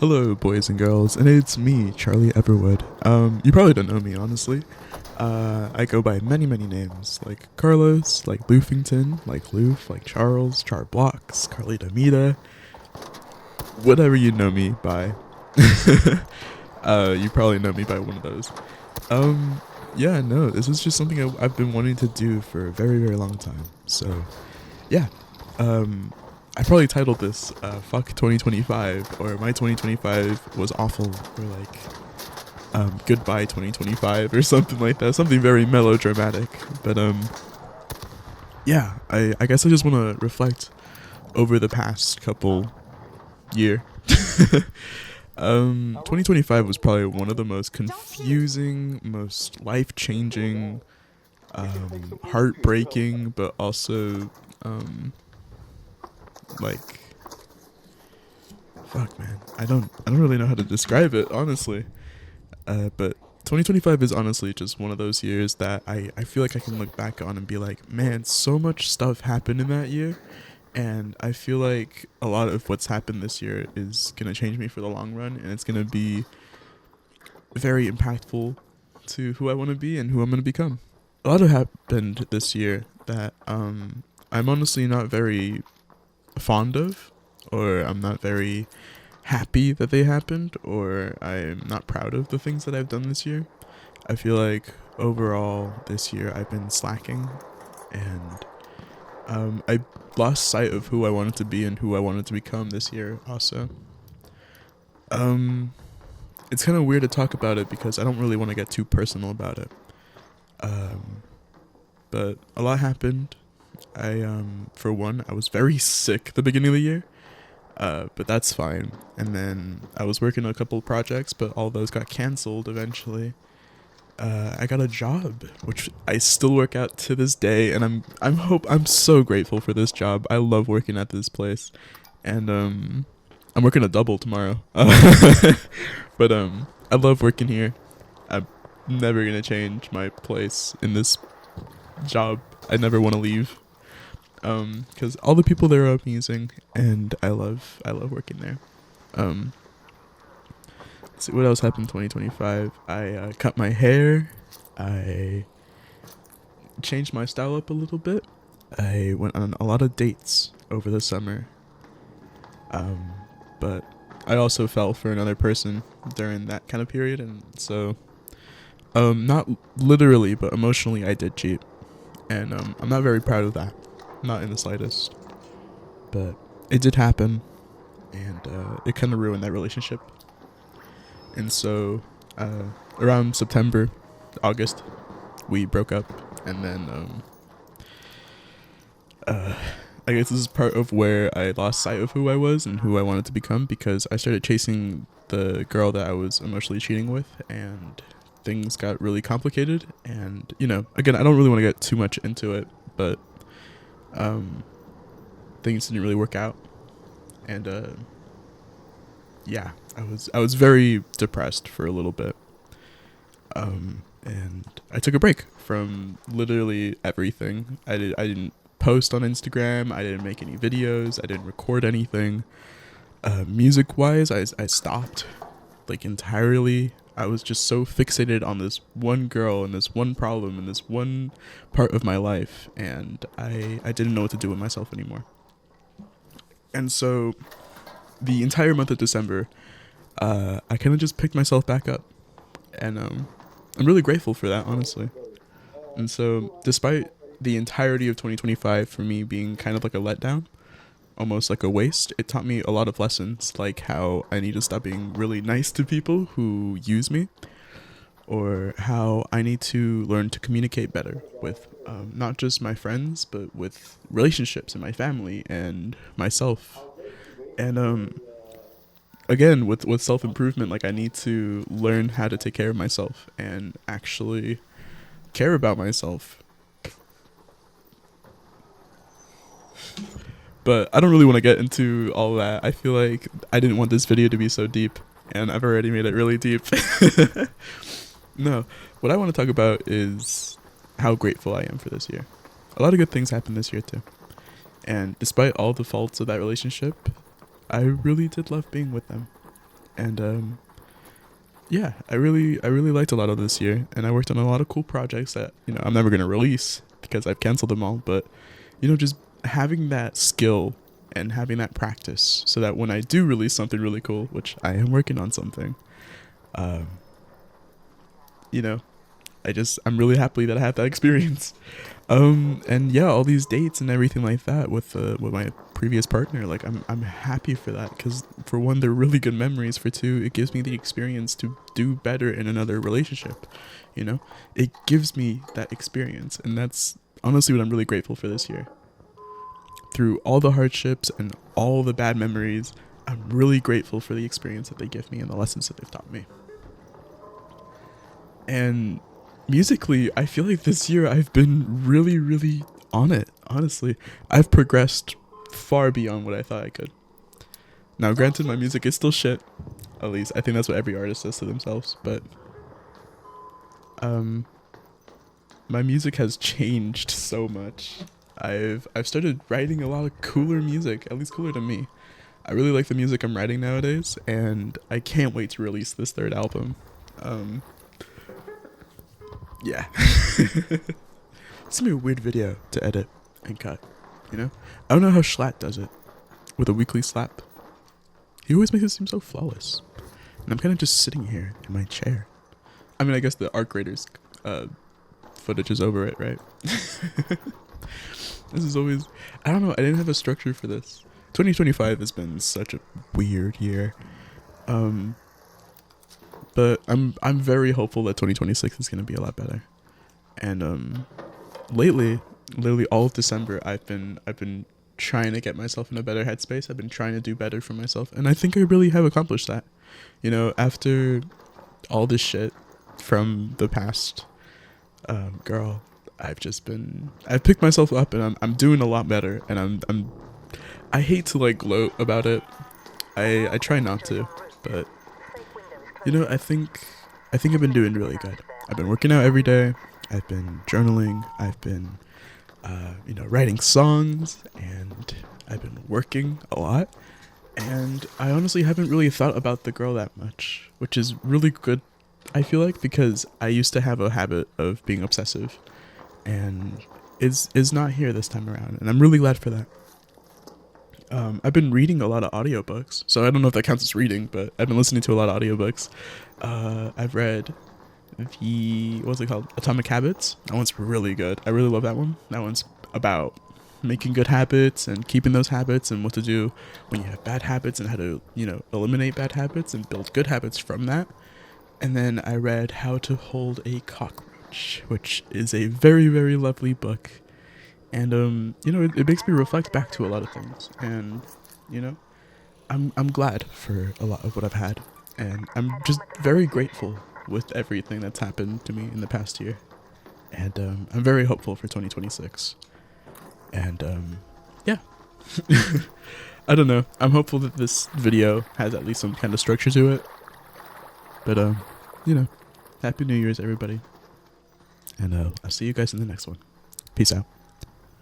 Hello, boys and girls, and it's me, Charlie Everwood. You probably don't know me, honestly. I go by many, many names, like Carlos, like Loofington, like Loof, like Charles, Char Blocks, Carlita Mita, whatever you know me by. You probably know me by one of those. Um, yeah, no, this is just something I've been wanting to do for a very, very long time. So, yeah. Um, I probably titled this "Fuck 2025" or "My 2025 was awful" or like "Goodbye 2025" or something like that. Something very melodramatic. But yeah, I guess I just want to reflect over the past couple year. 2025 was probably one of the most confusing, most life-changing, heartbreaking, but also like fuck, man. I don't really know how to describe it, honestly. But 2025 is honestly just one of those years that I feel like I can look back on and be like, man, so much stuff happened in that year. And I feel like a lot of what's happened this year is going to change me for the long run. And it's going to be very impactful to who I want to be and who I'm going to become. A lot happened this year that I'm honestly not very fond of, or I'm not very happy that they happened, or I'm not proud of the things that I've done this year. I feel like overall this year I've been slacking, and I lost sight of who I wanted to be and who I wanted to become this year also. Um, it's kind of weird to talk about it because I don't really want to get too personal about it. Um, but a lot happened. For one, I was very sick at the beginning of the year. But that's fine. And then I was working on a couple of projects, but all those got canceled eventually. I got a job, which I still work at to this day, and I'm so grateful for this job. I love working at this place, and I'm working a double tomorrow. But I love working here. I'm never gonna change my place in this job. I never want to leave. Because all the people there are amazing, and I love working there. Um, let's see what else happened in 2025. I cut my hair. I changed my style up a little bit. I went on a lot of dates over the summer. But I also fell for another person during that kind of period, and so not literally, but emotionally, I did cheat, and I'm not very proud of that. Not in the slightest. But it did happen, and it kind of ruined that relationship. And so, around September, August, we broke up, and then I guess this is part of where I lost sight of who I was and who I wanted to become, because I started chasing the girl that I was emotionally cheating with, and things got really complicated. And again, I don't really want to get too much into it, but things didn't really work out, and yeah, I was very depressed for a little bit, and I took a break from literally everything. I didn't post on Instagram. I didn't make any videos. I didn't record anything. Music wise, I stopped like entirely. I was just so fixated on this one girl and this one problem and this one part of my life, and I didn't know what to do with myself anymore. And so the entire month of December, I kind of just picked myself back up, and I'm really grateful for that, honestly. And so, despite the entirety of 2025 for me being kind of like a letdown, almost like a waste, it taught me a lot of lessons, like how I need to stop being really nice to people who use me, or how I need to learn to communicate better with not just my friends, but with relationships and my family and myself. And again, with self-improvement, like I need to learn how to take care of myself and actually care about myself. But I don't really want to get into all that. I feel like I didn't want this video to be so deep, and I've already made it really deep. No, what I want to talk about is how grateful I am for this year. A lot of good things happened this year too. And despite all the faults of that relationship, I really did love being with them. And yeah, I really liked a lot of this year, and I worked on a lot of cool projects that I'm never gonna release because I've canceled them all. But just having that skill and having that practice, so that when I do release something really cool, which I am working on something, um, you know, I'm really happy that I have that experience. And yeah, all these dates and everything like that with my previous partner, like I'm happy for that, because for one, they're really good memories. For two, it gives me the experience to do better in another relationship. It gives me that experience, and that's honestly what I'm really grateful for this year. Through all the hardships and all the bad memories, I'm really grateful for the experience that they give me and the lessons that they've taught me. And musically, I feel like this year I've been really, really on it, honestly. I've progressed far beyond what I thought I could. Now, granted, my music is still shit. At least, I think that's what every artist says to themselves. But, my music has changed so much. I've started writing a lot of cooler music, at least cooler to me. I really like the music I'm writing nowadays, and I can't wait to release this third album. Yeah. It's gonna be a weird video to edit and cut, I don't know how Schlatt does it with a weekly slap. He always makes it seem so flawless. And I'm kind of just sitting here in my chair. I mean, I guess the art graders footage is over it, right? This is always... I don't know, I didn't have a structure for this. 2025 has been such a weird year. But I'm very hopeful that 2026 is going to be a lot better. And lately, literally all of December, I've been trying to get myself in a better headspace. I've been trying to do better for myself, and I think I really have accomplished that. After all this shit from the past, girl, I've picked myself up, and I'm doing a lot better. And I hate to like gloat about it. I try not to, but I think I've been doing really good. I've been working out every day. I've been journaling. I've been writing songs, and I've been working a lot. And I honestly haven't really thought about the girl that much, which is really good, I feel like, because I used to have a habit of being obsessive, and is not here this time around, and I'm really glad for that. I've been reading a lot of audiobooks, so I don't know if that counts as reading, but I've been listening to a lot of audiobooks. I've read what's it called? Atomic Habits. That one's really good. I really love that one. That one's about making good habits and keeping those habits, and what to do when you have bad habits, and how to, eliminate bad habits and build good habits from that. And then I read How to Hold a Cockroach, which is a very, very lovely book. And it makes me reflect back to a lot of things, and I'm glad for a lot of what I've had, and I'm just very grateful with everything that's happened to me in the past year, and I'm very hopeful for 2026, and yeah. I don't know, I'm hopeful that this video has at least some kind of structure to it, but Happy New Year's, everybody, and I'll see you guys in the next one. Peace out.